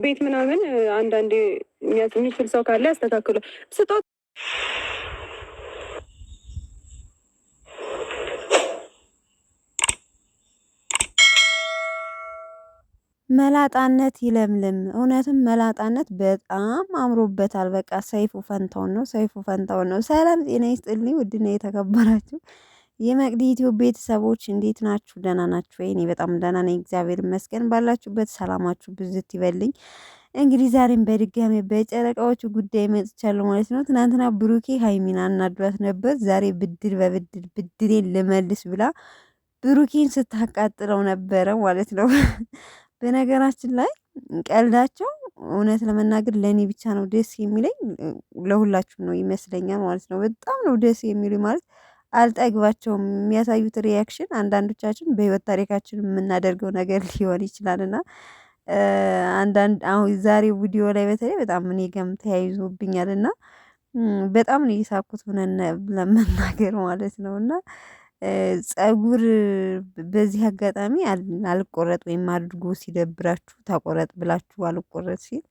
ቤት ምናምን አንዳንዴ የሚችል ሰው ካለ ያስተካክሉ። ስጦት መላጣነት ይለምልም። እውነትም መላጣነት በጣም አምሮበታል። በቃ ሰይፉ ፈንታውን ነው፣ ሰይፉ ፈንታውን ነው። ሰላም ጤና ይስጥልኝ ውድና የተከበራችሁ የመቅዲ ዩቲዩብ ቤተሰቦች እንዴት ናችሁ? ደህና ናችሁ ወይ? እኔ በጣም ደህና ነኝ፣ እግዚአብሔር ይመስገን። ባላችሁበት ሰላማችሁ ብዝት ይበልኝ። እንግዲህ ዛሬም በድጋሚ በጨረቃዎቹ ጉዳይ መጥቻለሁ ማለት ነው። ትናንትና ብሩኬ ሀይሚን አናዷት ነበር። ዛሬ ብድር በብድር ብድሬን ልመልስ ብላ ብሩኬን ስታቃጥለው ነበረ ማለት ነው። በነገራችን ላይ ቀልዳቸው እውነት ለመናገር ለእኔ ብቻ ነው ደስ የሚለኝ፣ ለሁላችሁም ነው ይመስለኛል ማለት ነው። በጣም ነው ደስ የሚሉኝ ማለት አልጠግባቸውም። የሚያሳዩት ሪያክሽን አንዳንዶቻችን በህይወት ታሪካችን የምናደርገው ነገር ሊሆን ይችላል እና አንዳንድ አሁን ዛሬ ቪዲዮ ላይ በተለይ በጣም እኔ ጋርም ተያይዞብኛል እና በጣም ነው የሳኩት ሆነን ለመናገር ማለት ነው። እና ፀጉር በዚህ አጋጣሚ አልቆረጥ ወይም አድርጎ ሲደብራችሁ ተቆረጥ ብላችሁ አልቆረጥ ሲል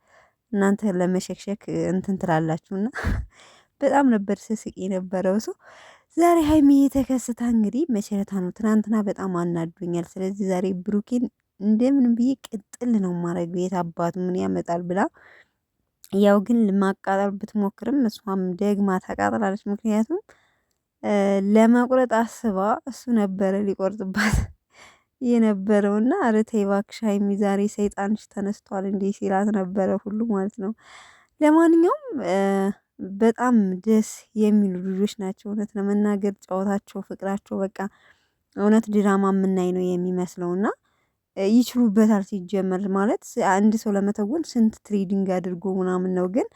እናንተ ለመሸክሸክ እንትን ትላላችሁና በጣም ነበር ስስቅ የነበረው ሰው። ዛሬ ሀይሚ የተከስታ እንግዲህ መቸረታ ነው። ትናንትና በጣም አናዶኛል። ስለዚህ ዛሬ ብሩኬን እንደምን ብዬ ቅጥል ነው ማድረገው የት አባቱ ምን ያመጣል ብላ ያው ግን ለማቃጠል ብትሞክርም እሷም ደግማ ታቃጥላለች። ምክንያቱም ለመቁረጥ አስባ እሱ ነበረ ሊቆርጥባት የነበረውና ኧረ ተይ እባክሽ ሀይሚ ዛሬ ሰይጣንሽ ተነስቷል እንዴ ሲላት ነበረ ሁሉ ማለት ነው። ለማንኛውም በጣም ደስ የሚሉ ልጆች ናቸው። እውነት ለመናገር ጨዋታቸው፣ ፍቅራቸው በቃ እውነት ድራማ የምናይ ነው የሚመስለውና ይችሉበታል። ሲጀመር ማለት አንድ ሰው ለመተወን ስንት ትሬዲንግ አድርጎ ምናምን ነው፣ ግን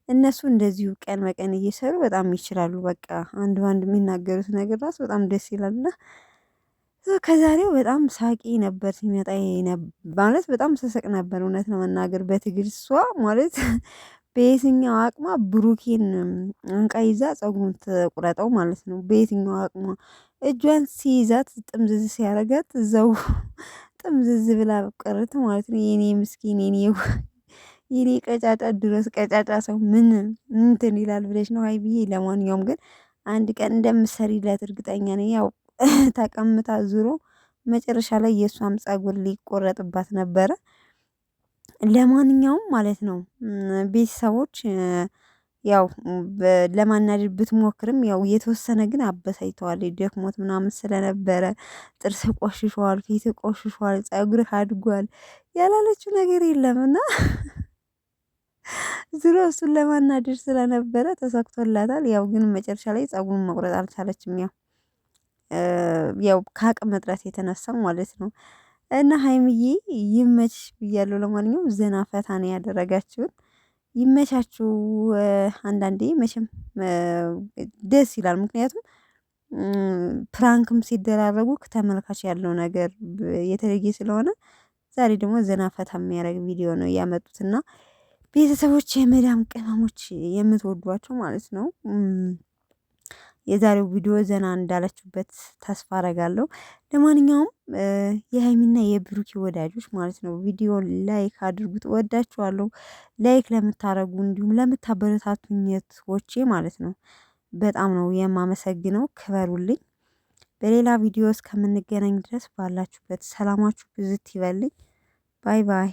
እነሱ እንደዚሁ ቀን በቀን እየሰሩ በጣም ይችላሉ። በቃ አንድ ባንድ የሚናገሩት ነገር ራሱ በጣም ደስ ይላልና ከዛሬው በጣም ሳቂ ነበር ሲመጣ ማለት በጣም ስስቅ ነበር እውነት ለመናገር በትግል እሷ ማለት በየትኛው አቅሟ ብሩኬን አንቃ ይዛ ጸጉሩን ትቁረጠው ማለት ነው። በየትኛው አቅሟ እጇን ሲይዛት ጥምዝዝ ሲያረጋት እዛው ጥምዝዝ ብላ ቀረች ማለት ነው። የኔ ምስኪን የኔ ቀጫጫ ድረስ ቀጫጫ ሰው ምን እንትን ይላል ብለሽ ነው ሀይ ብዬ። ለማንኛውም ግን አንድ ቀን እንደምትሰሪለት እርግጠኛ ነኝ። ያው ተቀምጣ ዙሮ መጨረሻ ላይ የእሷም ጸጉር ሊቆረጥባት ነበረ። ለማንኛውም ማለት ነው ቤተሰቦች ያው ለማናደድ ብትሞክርም ያው የተወሰነ ግን አበሳይተዋል። ደክሞት ምናምን ስለነበረ ጥርስ ቆሽሿል፣ ፊት ቆሽሿል፣ ጸጉርህ አድጓል ያላለችው ነገር የለምና ዙሮ እሱን ለማናደድ ስለነበረ ተሳክቶላታል። ያው ግን መጨረሻ ላይ ጸጉሩን መቁረጥ አልቻለችም። ያው ከአቅም እጥረት የተነሳ ማለት ነው። እና ሀይምዬ ይመችሽ ብያለሁ። ለማንኛውም ዘና ፈታ ነው ያደረጋችሁን። ይመቻችሁ። አንዳንዴ መቼም ደስ ይላል። ምክንያቱም ፕራንክም ሲደራረጉ ከተመልካች ያለው ነገር የተለየ ስለሆነ ዛሬ ደግሞ ዘና ፈታ የሚያደርግ ቪዲዮ ነው ያመጡትና ቤተሰቦች የመዳም ቅመሞች የምትወዷቸው ማለት ነው የዛሬው ቪዲዮ ዘና እንዳላችሁበት ተስፋ አረጋለሁ። ለማንኛውም የሀይሚና የብሩኪ ወዳጆች ማለት ነው ቪዲዮ ላይክ አድርጉት። ወዳችኋለሁ። ላይክ ለምታረጉ እንዲሁም ለምታበረታቱኝ እህቶቼ ማለት ነው በጣም ነው የማመሰግነው። ክበሩልኝ። በሌላ ቪዲዮ እስከምንገናኝ ድረስ ባላችሁበት ሰላማችሁ ብዝት ይበልኝ። ባይ ባይ።